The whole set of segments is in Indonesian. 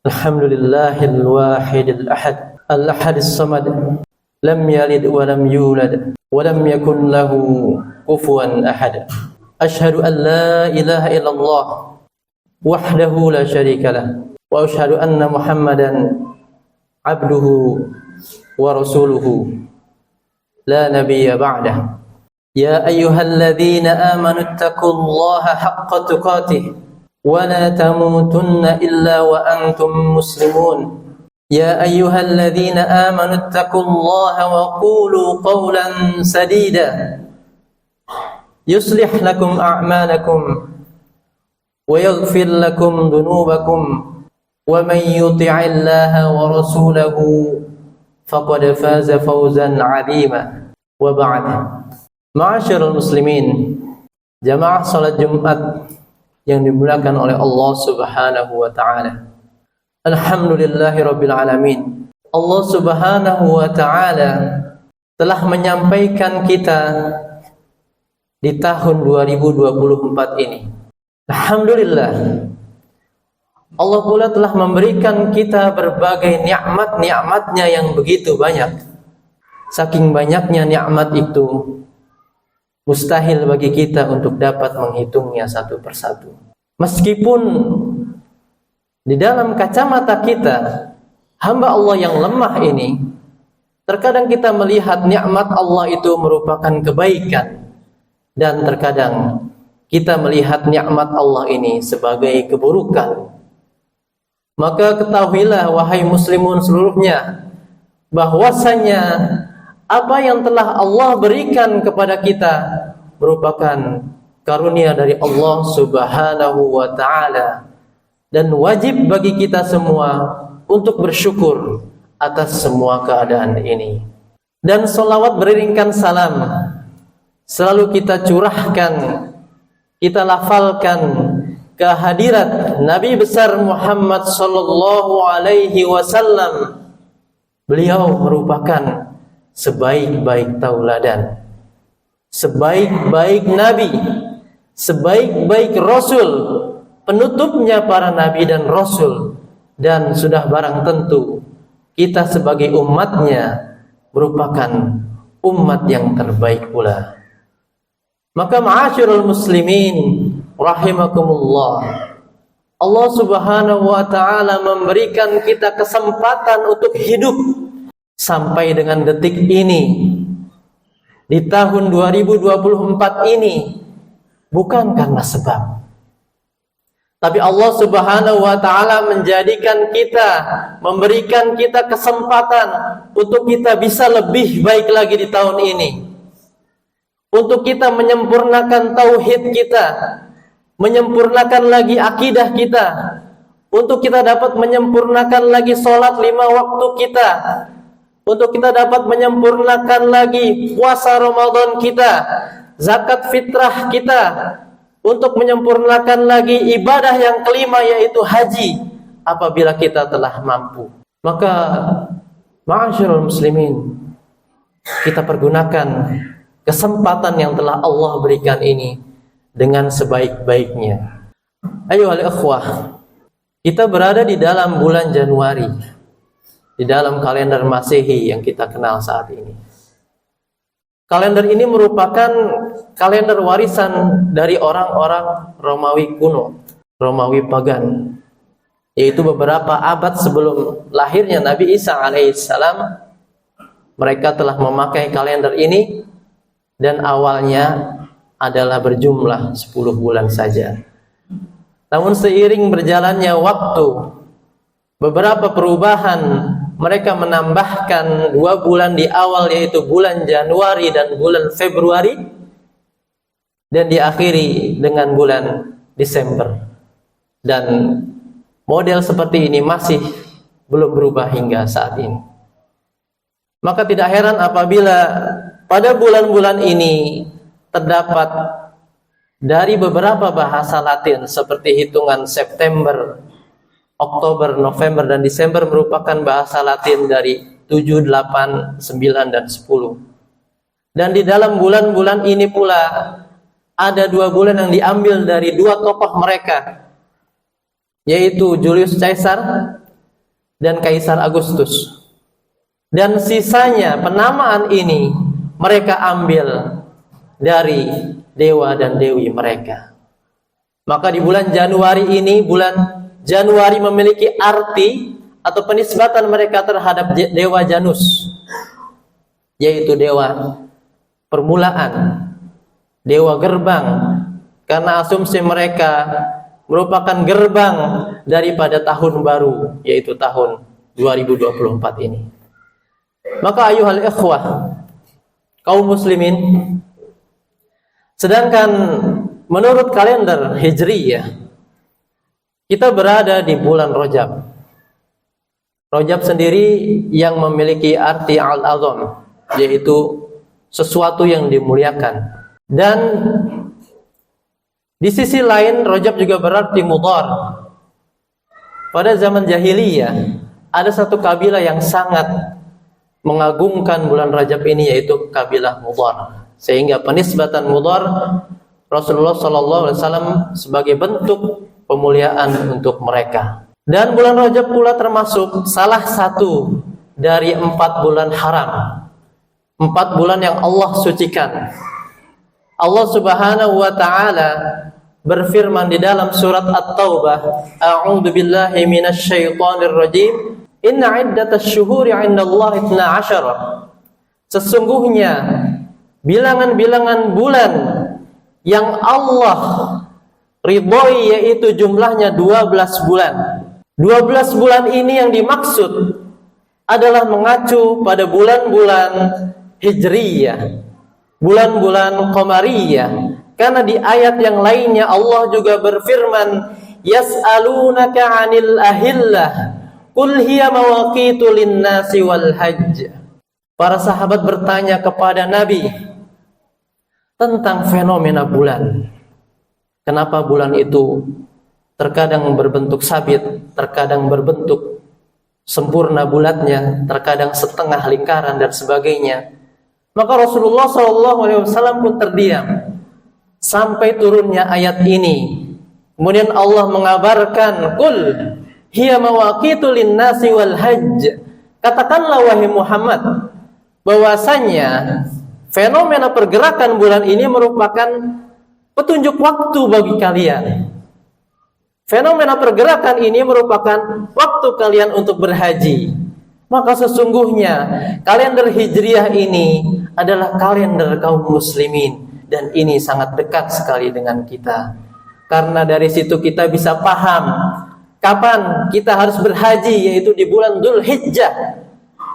Alhamdulillahil wahidil ahad, al-ahadis samad, lam yalid wa lam yulad wa lam yakun lahu kufuwan ahad. Asyhadu an la ilaha illallah wahdahu la syarika lah, wa asyhadu anna Muhammadan abduhu wa rasuluhu la nabiyya ba'dah. Ya ayyuhalladzina amanu ittaqullaha haqqa tuqatih wa la tamutunna illa wa antum muslimun. Ya ayyuhalladzina amanu ittaqullaha wa qulu qawlan sadida yuslih lakum a'malakum wa yaghfir lakum dhunubakum wa man yuti'illaha wa rasulahu faqad faza fawzan 'azima. Wa ba'd. Ma'asyiral muslimin, jamaah salat Jumat yang dimuliakan oleh Allah Subhanahu wa taala. Alhamdulillahirabbil alamin. Allah Subhanahu wa taala telah menyampaikan kita di tahun 2024 ini. Alhamdulillah. Allah pula telah memberikan kita berbagai nikmat-nikmatnya yang begitu banyak. Saking banyaknya nikmat itu, mustahil bagi kita untuk dapat menghitungnya satu persatu. Meskipun di dalam kacamata kita, hamba Allah yang lemah ini, terkadang kita melihat nikmat Allah itu merupakan kebaikan, dan terkadang kita melihat nikmat Allah ini sebagai keburukan. Maka ketahuilah wahai muslimun seluruhnya, bahwasanya apa yang telah Allah berikan kepada kita merupakan karunia dari Allah Subhanahu wa taala, dan wajib bagi kita semua untuk bersyukur atas semua keadaan ini. Dan salawat beriringkan salam selalu kita curahkan, kita lafalkan kehadirat Nabi besar Muhammad sallallahu alaihi wasallam. Beliau merupakan sebaik-baik tauladan, sebaik-baik nabi, sebaik-baik rasul, penutupnya para nabi dan rasul, dan sudah barang tentu kita sebagai umatnya merupakan umat yang terbaik pula. Maka ma'asyiral muslimin rahimakumullah, Allah Subhanahu wa taala memberikan kita kesempatan untuk hidup sampai dengan detik ini, di tahun 2024 ini, bukan karena sebab, tapi Allah Subhanahu wa taala menjadikan kita, memberikan kita kesempatan untuk kita bisa lebih baik lagi di tahun ini, untuk kita menyempurnakan tauhid kita, menyempurnakan lagi akidah kita, untuk kita dapat menyempurnakan lagi sholat 5 waktu kita, untuk kita dapat menyempurnakan lagi puasa Ramadan kita, zakat fitrah kita, untuk menyempurnakan lagi ibadah yang kelima yaitu haji apabila kita telah mampu. Maka ma'asyiral muslimin, kita pergunakan kesempatan yang telah Allah berikan ini dengan sebaik-baiknya. Ayohal ikhwah, kita berada di dalam bulan Januari, di dalam kalender Masehi yang kita kenal saat ini. Kalender ini merupakan kalender warisan dari orang-orang Romawi kuno, Romawi pagan, yaitu beberapa abad sebelum lahirnya Nabi Isa alaihissalam. Mereka telah memakai kalender ini, dan awalnya adalah berjumlah 10 bulan saja. Namun seiring berjalannya waktu, beberapa perubahan, mereka menambahkan 2 bulan di awal, yaitu bulan Januari dan bulan Februari, dan diakhiri dengan bulan Desember. Dan model seperti ini masih belum berubah hingga saat ini. Maka tidak heran apabila pada bulan-bulan ini terdapat dari beberapa bahasa Latin seperti hitungan September, Oktober, November, dan Desember merupakan bahasa Latin dari 7, 8, 9, dan 10. Dan di dalam bulan-bulan ini pula ada 2 bulan yang diambil dari 2 tokoh mereka, yaitu Julius Caesar dan Kaisar Agustus. Dan sisanya penamaan ini mereka ambil dari dewa dan dewi mereka. Maka di bulan Januari ini, bulan Januari memiliki arti atau penisbatan mereka terhadap dewa Janus, yaitu dewa permulaan, dewa gerbang, karena asumsi mereka merupakan gerbang daripada tahun baru, yaitu tahun 2024 ini. Maka ayuhal ikhwah, kaum muslimin, sedangkan menurut kalender Hijriyah kita berada di bulan Rajab. Rajab sendiri yang memiliki arti al-azam, yaitu sesuatu yang dimuliakan. Dan di sisi lain Rajab juga berarti mudhar. Pada zaman jahiliyah ada satu kabilah yang sangat mengagungkan bulan Rajab ini, yaitu kabilah Mudhar. Sehingga penisbatan Mudhar Rasulullah SAW sebagai bentuk pemuliaan untuk mereka. Dan bulan Rajab pula termasuk salah satu dari 4 bulan haram, 4 bulan yang Allah sucikan. Allah Subhanahu wa ta'ala berfirman di dalam surat At-Taubah, A'udzu billahi minasy syaithanir rajim, Inna iddatasy syuhuri 'indallahi 12. Sesungguhnya bilangan-bilangan bulan yang Allah ridhoi yaitu jumlahnya 12 bulan. 12 bulan ini yang dimaksud adalah mengacu pada bulan-bulan Hijriyah, bulan-bulan Qamariyah. Karena di ayat yang lainnya Allah juga berfirman, Yas'alunaka 'anil ahillah, qul hiya mawaqitu lin-nasi wal hajj. Para sahabat bertanya kepada Nabi tentang fenomena bulan. Kenapa bulan itu terkadang berbentuk sabit, terkadang berbentuk sempurna bulatnya, terkadang setengah lingkaran dan sebagainya. Maka Rasulullah SAW pun terdiam sampai turunnya ayat ini. Kemudian Allah mengabarkan, "Qul hiya mawaqitu lin-nasi wal hajj." Katakanlah wahai Muhammad bahwasanya fenomena pergerakan bulan ini merupakan petunjuk waktu bagi kalian. Fenomena pergerakan ini merupakan waktu kalian untuk berhaji. Maka sesungguhnya kalender Hijriah ini adalah kalender kaum muslimin, dan ini sangat dekat sekali dengan kita. Karena dari situ kita bisa paham kapan kita harus berhaji, yaitu di bulan Dzulhijjah.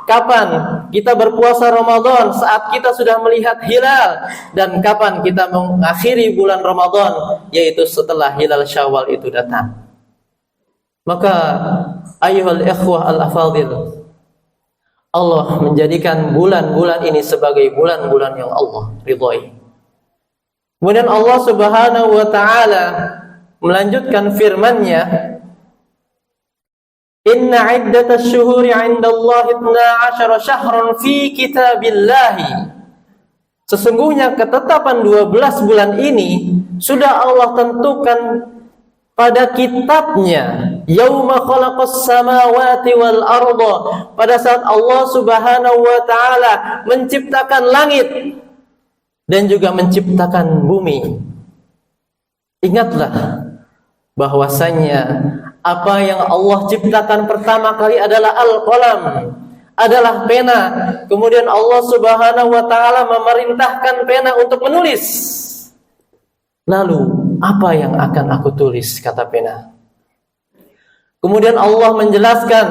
Kapan kita berpuasa Ramadan saat kita sudah melihat hilal, dan kapan kita mengakhiri bulan Ramadan, yaitu setelah hilal Syawal itu datang. Maka ayyuhal ikhwah al-afadil, Allah menjadikan bulan-bulan ini sebagai bulan-bulan yang Allah ridhoi. Kemudian Allah Subhanahu wa ta'ala melanjutkan firman-Nya, Inna iddatasy syuhuri 'indallahi 12 syahran fi kitabillahi. Sesungguhnya ketetapan 12 bulan ini sudah Allah tentukan pada kitabnya. Yauma khalaqas samawati wal arda. Pada saat Allah Subhanahu wa ta'ala menciptakan langit dan juga menciptakan bumi. Ingatlah bahwasanya apa yang Allah ciptakan pertama kali adalah al-qalam, adalah pena. Kemudian Allah Subhanahu wa ta'ala memerintahkan pena untuk menulis. Lalu, apa yang akan aku tulis, kata pena. Kemudian Allah menjelaskan,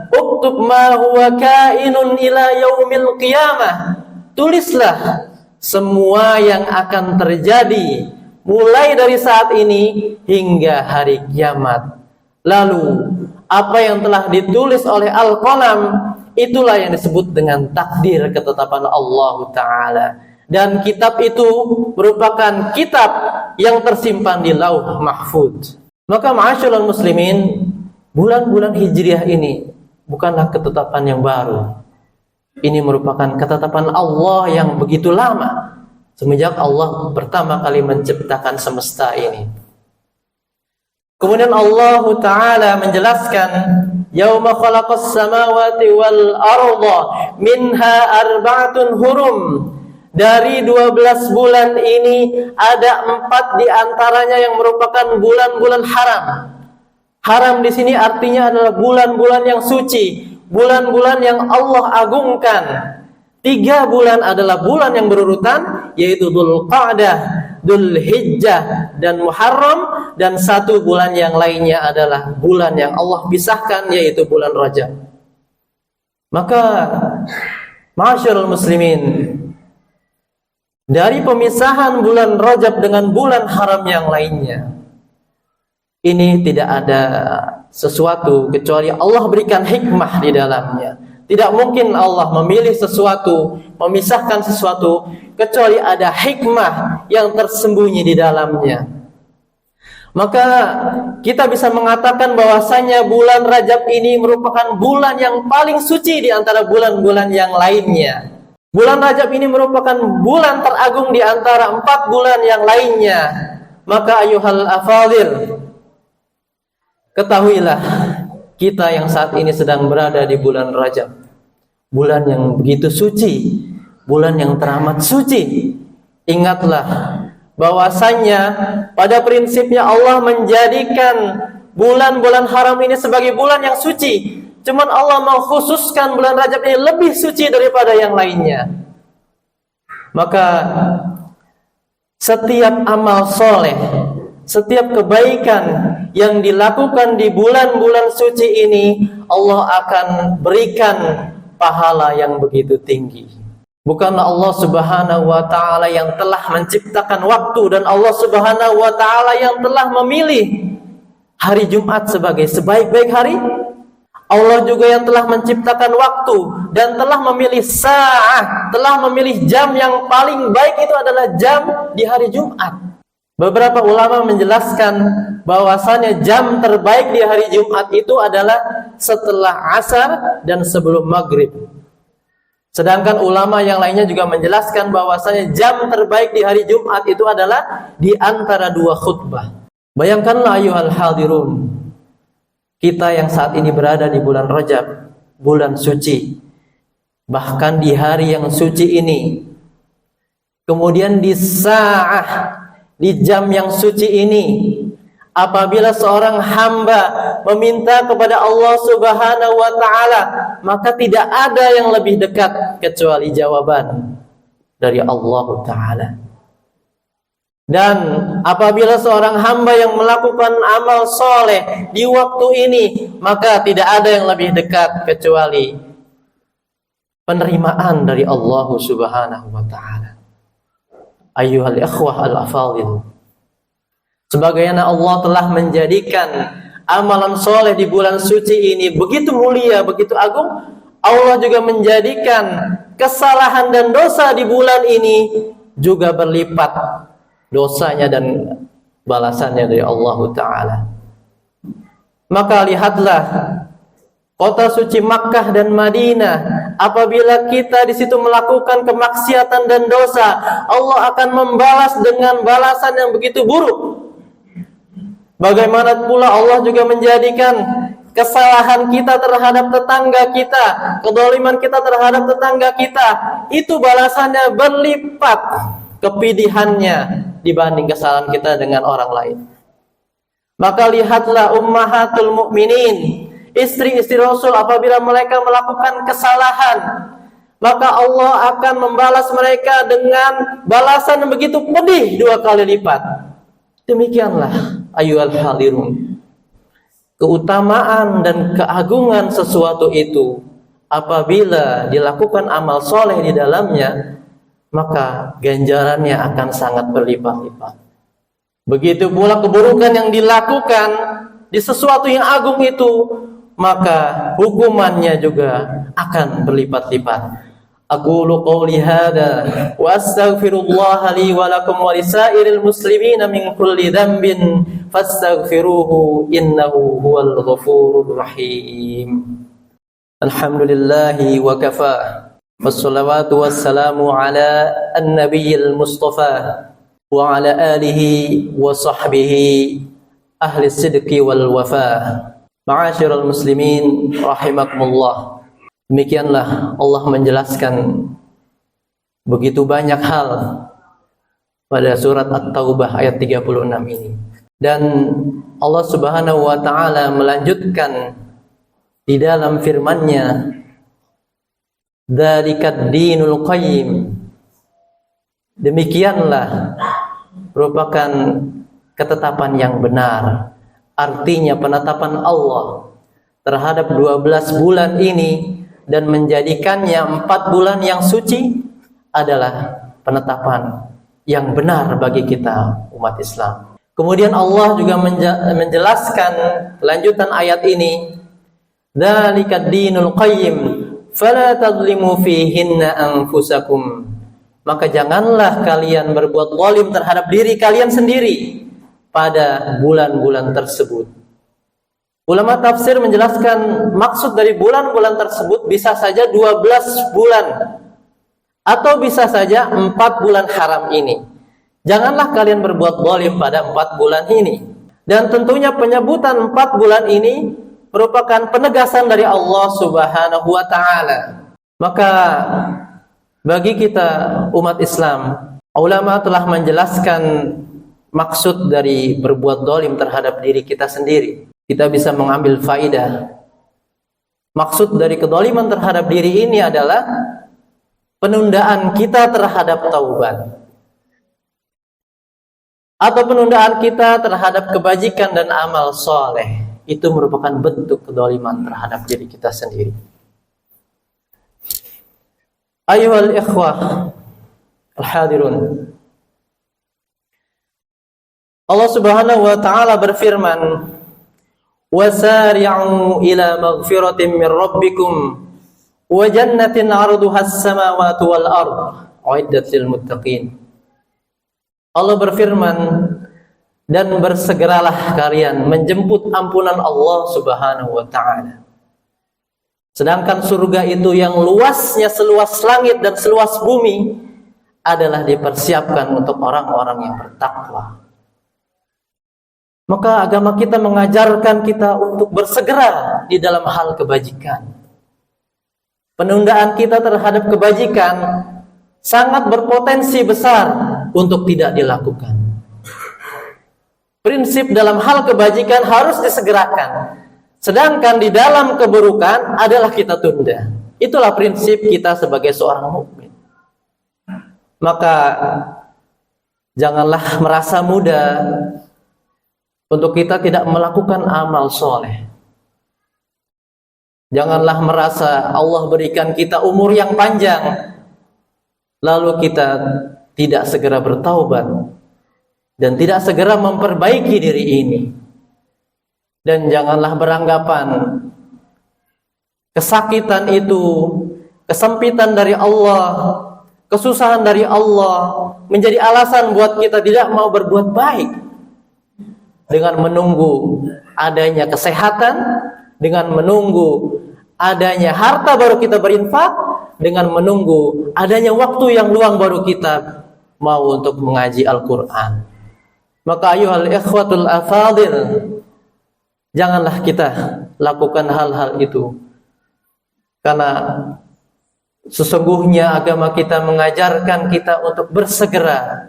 Uktub ma huwa kainun ila yaumil qiyamah. Tulislah semua yang akan terjadi mulai dari saat ini hingga hari kiamat. Lalu apa yang telah ditulis oleh Al-Qalam, itulah yang disebut dengan takdir, ketetapan Allah Ta'ala. Dan kitab itu merupakan kitab yang tersimpan di Lauh Mahfuz. Maka ma'asyiral muslimin, bulan-bulan Hijriah ini bukanlah ketetapan yang baru. Ini merupakan ketetapan Allah yang begitu lama, semenjak Allah pertama kali menciptakan semesta ini. Kemudian Allah Ta'ala menjelaskan, yauma khalaqas samawati wal arda minha arba'atun hurum. Dari 12 bulan ini ada 4 di antaranya yang merupakan bulan-bulan haram. Haram di sini artinya adalah bulan-bulan yang suci, bulan-bulan yang Allah agungkan. 3 bulan adalah bulan yang berurutan, yaitu Dzulqa'dah, Dzulhijjah, dan Muharram, dan 1 bulan yang lainnya adalah bulan yang Allah pisahkan, yaitu bulan Rajab. Maka, ma'asyiral muslimin, dari pemisahan bulan Rajab dengan bulan haram yang lainnya, ini tidak ada sesuatu kecuali Allah berikan hikmah di dalamnya. Tidak mungkin Allah memilih sesuatu, memisahkan sesuatu, kecuali ada hikmah yang tersembunyi di dalamnya. Maka kita bisa mengatakan bahwasanya bulan Rajab ini merupakan bulan yang paling suci di antara bulan-bulan yang lainnya. Bulan Rajab ini merupakan bulan teragung di antara 4 bulan yang lainnya. Maka ayuhal afadhil, ketahuilah kita yang saat ini sedang berada di bulan Rajab, bulan yang begitu suci, bulan yang teramat suci. Ingatlah bahwasanya pada prinsipnya Allah menjadikan bulan-bulan haram ini sebagai bulan yang suci. Cuman Allah mengkhususkan bulan Rajab ini lebih suci daripada yang lainnya. Maka setiap amal soleh, setiap kebaikan yang dilakukan di bulan-bulan suci ini, Allah akan berikan pahala yang begitu tinggi. Bukanlah Allah Subhanahu wa ta'ala yang telah menciptakan waktu, dan Allah Subhanahu wa ta'ala yang telah memilih hari Jumat sebagai sebaik-baik hari. Allah juga yang telah menciptakan waktu dan telah memilih sa'ah, telah memilih jam yang paling baik, itu adalah jam di hari Jumat. Beberapa ulama menjelaskan bahwasanya jam terbaik di hari Jumat itu adalah setelah asar dan sebelum maghrib. Sedangkan ulama yang lainnya juga menjelaskan bahwasanya jam terbaik di hari Jumat itu adalah di antara 2 khutbah. Bayangkanlah ayuhal hadirun, kita yang saat ini berada di bulan Rajab, bulan suci. Bahkan di hari yang suci ini, kemudian di sa'ah, di jam yang suci ini, apabila seorang hamba meminta kepada Allah Subhanahu wa ta'ala, maka tidak ada yang lebih dekat kecuali jawaban dari Allah Ta'ala. Dan apabila seorang hamba yang melakukan amal soleh di waktu ini, maka tidak ada yang lebih dekat kecuali penerimaan dari Allah Subhanahu wa ta'ala. Ayyuhal ikhwah al-afadhil, sebagaimana Allah telah menjadikan amalan soleh di bulan suci ini begitu mulia, begitu agung, Allah juga menjadikan kesalahan dan dosa di bulan ini juga berlipat dosanya dan balasannya dari Allah Ta'ala. Maka lihatlah kota suci Makkah dan Madinah, apabila kita di situ melakukan kemaksiatan dan dosa, Allah akan membalas dengan balasan yang begitu buruk. Bagaimana pula Allah juga menjadikan kesalahan kita terhadap tetangga kita, kedoliman kita terhadap tetangga kita, itu balasannya berlipat kepedihannya dibanding kesalahan kita dengan orang lain. Maka lihatlah ummahatul mukminin, istri-istri Rasul, apabila mereka melakukan kesalahan, maka Allah akan membalas mereka dengan balasan yang begitu pedih 2 kali lipat. Demikianlah ayyuhal hadirun, keutamaan dan keagungan sesuatu itu apabila dilakukan amal soleh di dalamnya, maka ganjarannya akan sangat berlipat-lipat. Begitu pula keburukan yang dilakukan di sesuatu yang agung itu, maka hukumannya juga akan berlipat-lipat. Aqulu qawli hadza wa astaghfirullah li wa lakum wa lisairil muslimina min kulli dhanbin fastaghfiruhu innahu huwal ghafurur rahim. Alhamdulillahi wa kafa, wassalawatu wassalamu ala an-nabiyil mustafa wa ala alihi wa sahbihi ahli sidqi wal wafa. Ma'asyiral muslimin rahimakumullah. Demikianlah Allah menjelaskan begitu banyak hal pada surat At-Taubah ayat 36 ini. Dan Allah Subhanahu wa taala melanjutkan di dalam firman-Nya, "Dzalikad dinul qayyim." Demikianlah merupakan ketetapan yang benar. Artinya penetapan Allah terhadap 12 bulan ini dan menjadikannya 4 bulan yang suci adalah penetapan yang benar bagi kita umat Islam. Kemudian Allah juga menjelaskan lanjutan ayat ini, "Dzalikad dinul qayyim fala tadlimu fihinna anfusakum." Maka janganlah kalian berbuat zalim terhadap diri kalian sendiri pada bulan-bulan tersebut. Ulama tafsir menjelaskan maksud dari bulan-bulan tersebut bisa saja 12 bulan atau bisa saja 4 bulan haram ini. Janganlah kalian berbuat zalim pada 4 bulan ini. Dan tentunya penyebutan 4 bulan ini merupakan penegasan dari Allah Subhanahu wa taala. Maka bagi kita umat Islam, ulama telah menjelaskan maksud dari berbuat zalim terhadap diri kita sendiri. Kita bisa mengambil faidah. Maksud dari kezaliman terhadap diri ini adalah penundaan kita terhadap taubat, atau penundaan kita terhadap kebajikan dan amal soleh. Itu merupakan bentuk kezaliman terhadap diri kita sendiri. Ayyuhal ikhwah al-hadirun, Allah Subhanahu wa taala berfirman, "Wasari'u ila maghfiratin min rabbikum wa jannatin 'arduha as-samawati wal ard, 'uiddat lil muttaqin." Allah berfirman, dan bersegeralah kalian menjemput ampunan Allah Subhanahu wa taala. Sedangkan surga itu yang luasnya seluas langit dan seluas bumi adalah dipersiapkan untuk orang-orang yang bertakwa. Maka agama kita mengajarkan kita untuk bersegera di dalam hal kebajikan. Penundaan kita terhadap kebajikan sangat berpotensi besar untuk tidak dilakukan. Prinsip dalam hal kebajikan harus disegerakan, sedangkan di dalam keburukan adalah kita tunda. Itulah prinsip kita sebagai seorang mukmin. Maka janganlah merasa mudah untuk kita tidak melakukan amal soleh. Janganlah merasa Allah berikan kita umur yang panjang, lalu kita tidak segera bertaubat dan tidak segera memperbaiki diri ini. Dan janganlah beranggapan kesakitan itu, kesempitan dari Allah, kesusahan dari Allah menjadi alasan buat kita tidak mau berbuat baik. Dengan menunggu adanya kesehatan, dengan menunggu adanya harta baru kita berinfak, dengan menunggu adanya waktu yang luang baru kita mau untuk mengaji Al-Quran. Maka ayuhal ikhwatul afadil, janganlah kita lakukan hal-hal itu, karena sesungguhnya agama kita mengajarkan kita untuk bersegera.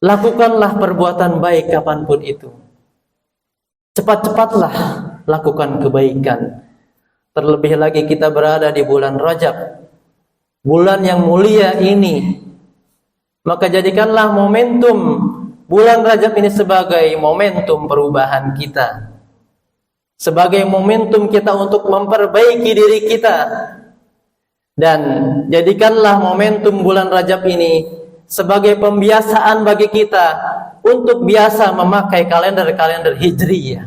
Lakukanlah perbuatan baik kapanpun itu. Cepat-cepatlah lakukan kebaikan. Terlebih lagi kita berada di bulan Rajab, bulan yang mulia ini. Maka jadikanlah momentum bulan Rajab ini sebagai momentum perubahan kita, sebagai momentum kita untuk memperbaiki diri kita. Dan jadikanlah momentum bulan Rajab ini sebagai pembiasaan bagi kita untuk biasa memakai kalender-kalender Hijriyah,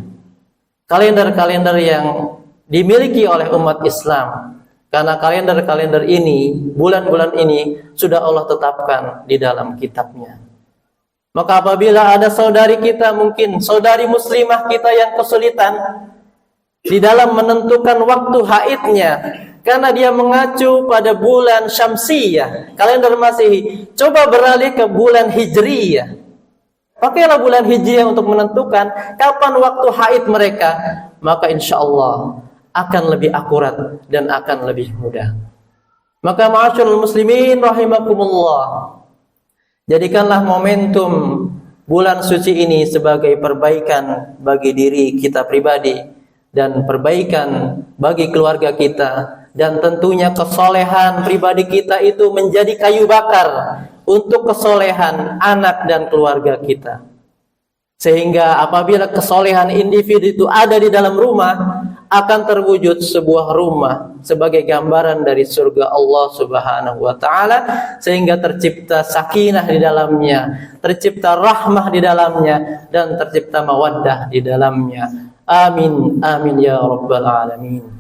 kalender-kalender yang dimiliki oleh umat Islam. Karena kalender-kalender ini, bulan-bulan ini sudah Allah tetapkan di dalam kitabnya. Maka apabila ada saudari kita, mungkin saudari muslimah kita yang kesulitan di dalam menentukan waktu haidnya, karena dia mengacu pada bulan Syamsiyah, kalender Masehi, coba beralih ke bulan Hijriyah. Pakailah bulan Hijriyah untuk menentukan kapan waktu haid mereka. maka insya Allah akan lebih akurat dan akan lebih mudah. Maka ma'asyiral muslimin rahimakumullah, jadikanlah momentum bulan suci ini sebagai perbaikan bagi diri kita pribadi dan perbaikan bagi keluarga kita, dan tentunya kesolehan pribadi kita itu menjadi kayu bakar untuk kesolehan anak dan keluarga kita. Sehingga apabila kesolehan individu itu ada di dalam rumah, akan terwujud sebuah rumah sebagai gambaran dari surga Allah Subhanahu wa taala, sehingga tercipta sakinah di dalamnya, tercipta rahmah di dalamnya, dan tercipta mawaddah di dalamnya. Amin amin ya rabbal alamin.